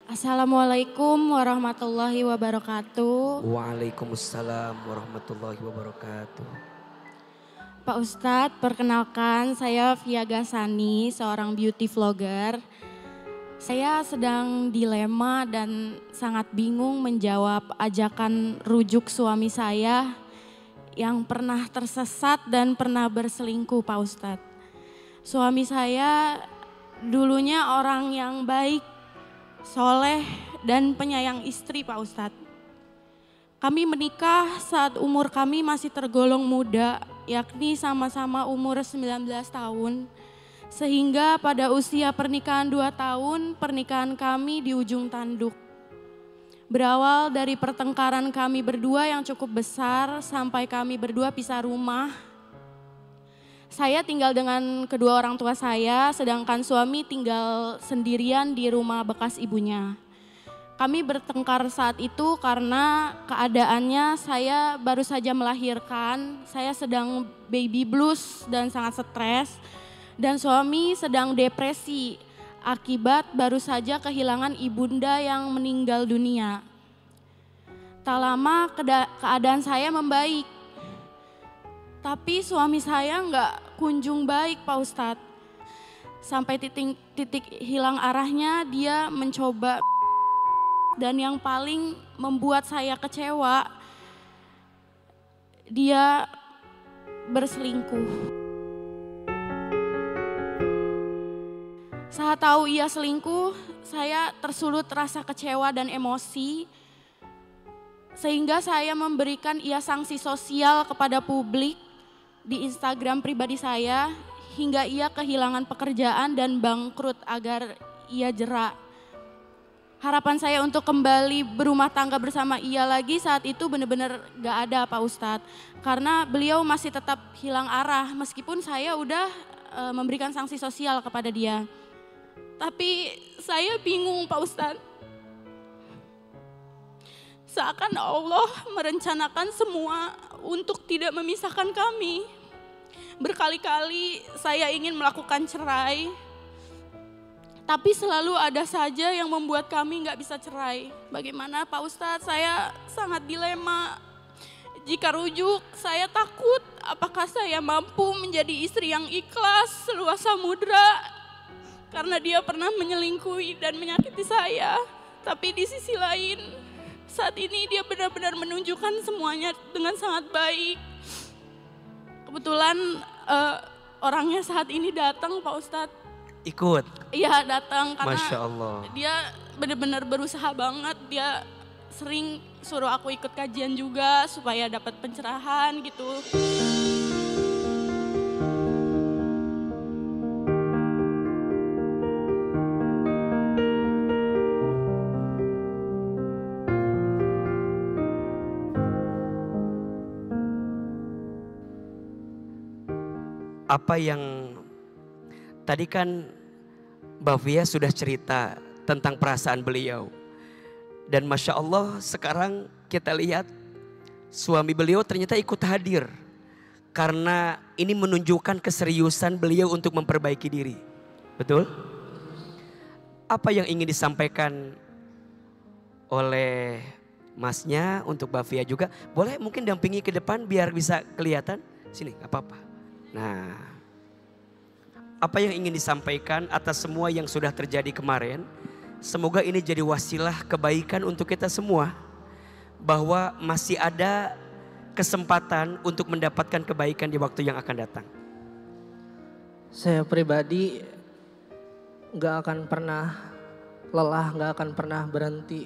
Assalamualaikum warahmatullahi wabarakatuh. Waalaikumsalam warahmatullahi wabarakatuh. Pak Ustadz, perkenalkan saya Via Gasani, seorang beauty vlogger. Saya sedang dilema dan sangat bingung menjawab ajakan rujuk suami saya yang pernah tersesat dan pernah berselingkuh, Pak Ustadz. Suami saya dulunya orang yang baik, soleh, dan penyayang istri, Pak Ustadz. Kami menikah saat umur kami masih tergolong muda, yakni sama-sama umur 19 tahun. Sehingga pada usia pernikahan 2 tahun, pernikahan kami di ujung tanduk. Berawal dari pertengkaran kami berdua yang cukup besar sampai kami berdua pisah rumah. Saya tinggal dengan kedua orang tua saya, sedangkan suami tinggal sendirian di rumah bekas ibunya. Kami bertengkar saat itu karena keadaannya saya baru saja melahirkan, saya sedang baby blues dan sangat stres, dan suami sedang depresi akibat baru saja kehilangan ibunda yang meninggal dunia. Tak lama keadaan saya membaik, tapi suami saya nggak kunjung baik, Pak Ustadz. Sampai titik hilang arahnya dia mencoba. Dan yang paling membuat saya kecewa, dia berselingkuh. Saat tahu ia selingkuh, saya tersulut rasa kecewa dan emosi. Sehingga saya memberikan ia sanksi sosial kepada publik di Instagram pribadi saya, hingga ia kehilangan pekerjaan dan bangkrut agar ia jera. Harapan saya untuk kembali berumah tangga bersama ia lagi saat itu benar-benar gak ada, Pak Ustadz. Karena beliau masih tetap hilang arah meskipun saya udah memberikan sanksi sosial kepada dia. Tapi saya bingung, Pak Ustadz. Seakan Allah merencanakan semua untuk tidak memisahkan kami. Berkali-kali saya ingin melakukan cerai. Tapi selalu ada saja yang membuat kami nggak bisa cerai. Bagaimana Pak Ustadz, saya sangat dilema. Jika rujuk, saya takut apakah saya mampu menjadi istri yang ikhlas seluas samudra. Karena dia pernah menyelingkuhi dan menyakiti saya. Tapi di sisi lain, saat ini dia benar-benar menunjukkan semuanya dengan sangat baik. Kebetulan orangnya saat ini datang, Pak Ustadz. Ikut? Iya, datang karena Masya Allah. Dia benar-benar berusaha banget. Dia sering suruh aku ikut kajian juga supaya dapat pencerahan gitu. Apa yang tadi kan Mbak Via sudah cerita tentang perasaan beliau. Dan Masya Allah sekarang kita lihat suami beliau ternyata ikut hadir. Karena ini menunjukkan keseriusan beliau untuk memperbaiki diri. Betul? Apa yang ingin disampaikan oleh masnya untuk Mbak Via juga? Boleh mungkin dampingi ke depan biar bisa kelihatan. Sini gak apa-apa. Nah, apa yang ingin disampaikan atas semua yang sudah terjadi kemarin, semoga ini jadi wasilah kebaikan untuk kita semua. Bahwa masih ada kesempatan untuk mendapatkan kebaikan di waktu yang akan datang. Saya pribadi gak akan pernah lelah, gak akan pernah berhenti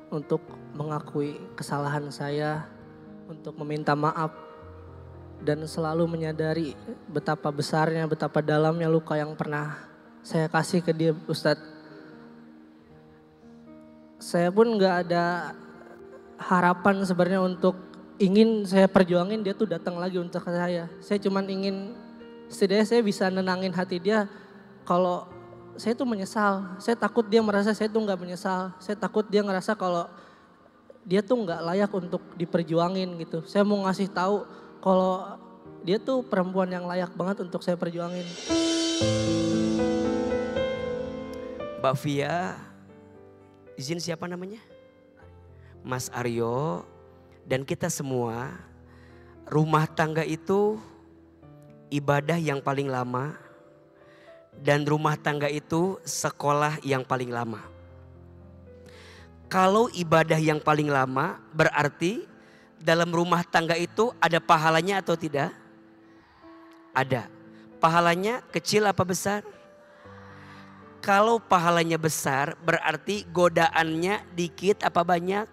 untuk mengakui kesalahan saya, untuk meminta maaf. Dan selalu menyadari betapa besarnya, betapa dalamnya luka yang pernah saya kasih ke dia, Ustadz. Saya pun gak ada harapan sebenarnya untuk ingin saya perjuangin dia tuh datang lagi untuk saya. Saya cuman ingin setidaknya saya bisa nenangin hati dia kalau saya tuh menyesal. Saya takut dia merasa saya tuh gak menyesal. Saya takut dia ngerasa kalau dia tuh gak layak untuk diperjuangin gitu. Saya mau ngasih tahu kalau dia tuh perempuan yang layak banget untuk saya perjuangin. Mbak Via izin siapa namanya? Mas Aryo. Dan kita semua, rumah tangga itu ibadah yang paling lama. Dan rumah tangga itu sekolah yang paling lama. Kalau ibadah yang paling lama berarti dalam rumah tangga itu ada pahalanya atau tidak? Ada. Pahalanya kecil apa besar? Kalau pahalanya besar berarti godaannya dikit apa banyak?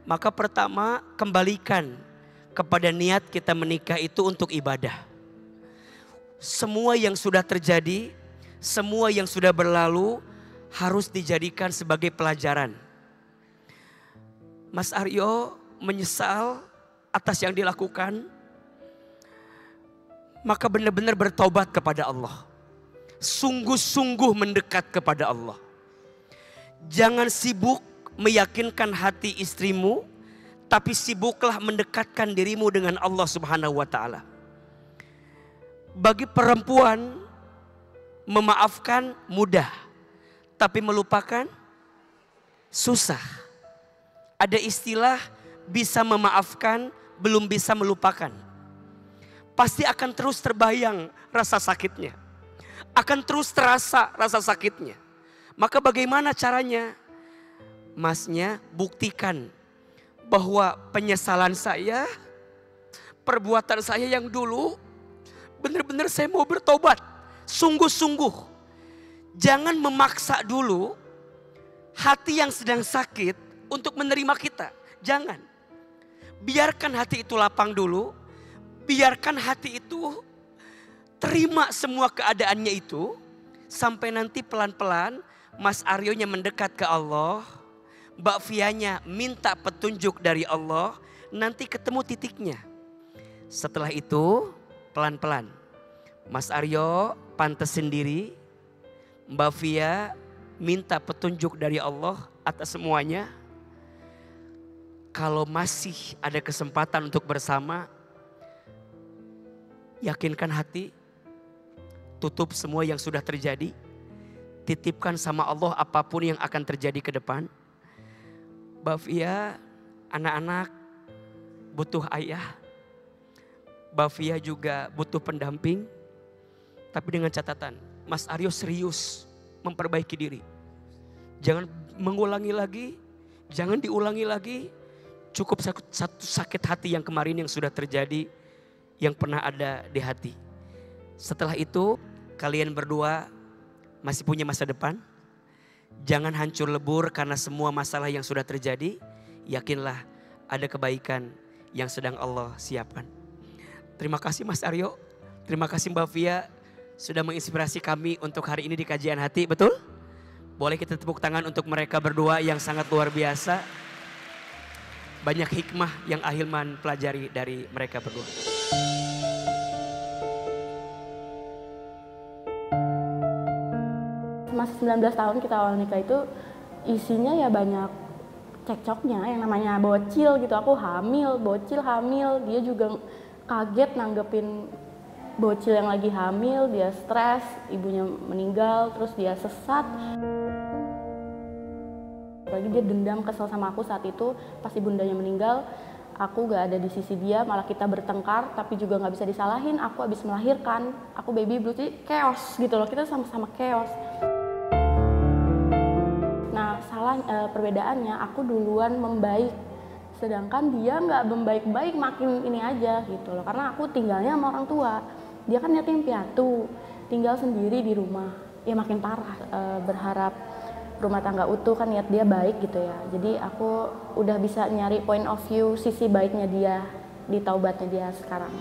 Maka pertama kembalikan kepada niat kita menikah itu untuk ibadah. Semua yang sudah terjadi, semua yang sudah berlalu harus dijadikan sebagai pelajaran. Mas Aryo menyesal atas yang dilakukan. Maka benar-benar bertobat kepada Allah. Sungguh-sungguh mendekat kepada Allah. Jangan sibuk meyakinkan hati istrimu, tapi sibuklah mendekatkan dirimu dengan Allah Subhanahu wa taala. Bagi perempuan, memaafkan mudah, tapi melupakan susah. Ada istilah bisa memaafkan, belum bisa melupakan. Pasti akan terus terbayang rasa sakitnya. Akan terus terasa rasa sakitnya. Maka bagaimana caranya? Masnya buktikan bahwa penyesalan saya, perbuatan saya yang dulu, benar-benar saya mau bertobat. Sungguh-sungguh. Jangan memaksa dulu hati yang sedang sakit untuk menerima kita. Jangan. Biarkan hati itu lapang dulu. Biarkan hati itu terima semua keadaannya itu. Sampai nanti pelan-pelan Mas Aryonya mendekat ke Allah. Mbak Fianya minta petunjuk dari Allah. Nanti ketemu titiknya. Setelah itu pelan-pelan. Mas Aryo pantas sendiri. Mbak Fia minta petunjuk dari Allah atas semuanya. Kalau masih ada kesempatan untuk bersama. Yakinkan hati. Tutup semua yang sudah terjadi. Titipkan sama Allah apapun yang akan terjadi ke depan. Mbak Fia, anak-anak butuh ayah. Mbak Fia juga butuh pendamping. Tapi dengan catatan, Mas Aryo serius memperbaiki diri. Jangan mengulangi lagi, jangan diulangi lagi. Cukup satu sakit hati yang kemarin yang sudah terjadi, yang pernah ada di hati. Setelah itu, kalian berdua masih punya masa depan. Jangan hancur lebur karena semua masalah yang sudah terjadi. Yakinlah ada kebaikan yang sedang Allah siapkan. Terima kasih Mas Aryo. Terima kasih Mbak Fia sudah menginspirasi kami untuk hari ini di kajian hati. Betul? Boleh kita tepuk tangan untuk mereka berdua yang sangat luar biasa. Banyak hikmah yang Ahilman pelajari dari mereka berdua. Masih 19 tahun kita awal nikah itu isinya ya banyak cekcoknya, yang namanya bocil gitu. Aku hamil, bocil hamil, dia juga kaget nanggepin bocil yang lagi hamil, dia stres, ibunya meninggal, terus dia sesat. Apalagi dia dendam, kesel sama aku saat itu pas ibundanya meninggal. Aku gak ada di sisi dia, malah kita bertengkar, tapi juga gak bisa disalahin. Aku habis melahirkan, aku baby blue, jadi chaos gitu loh, kita sama-sama chaos. Nah, perbedaannya aku duluan membaik, sedangkan dia nggak membaik-baik, makin ini aja gitu loh. Karena aku tinggalnya sama orang tua, dia kan yatim piatu, tinggal sendiri di rumah, ya makin parah. Berharap rumah tangga utuh kan niat dia baik gitu ya. Jadi aku udah bisa nyari point of view sisi baiknya dia di taubatnya dia sekarang.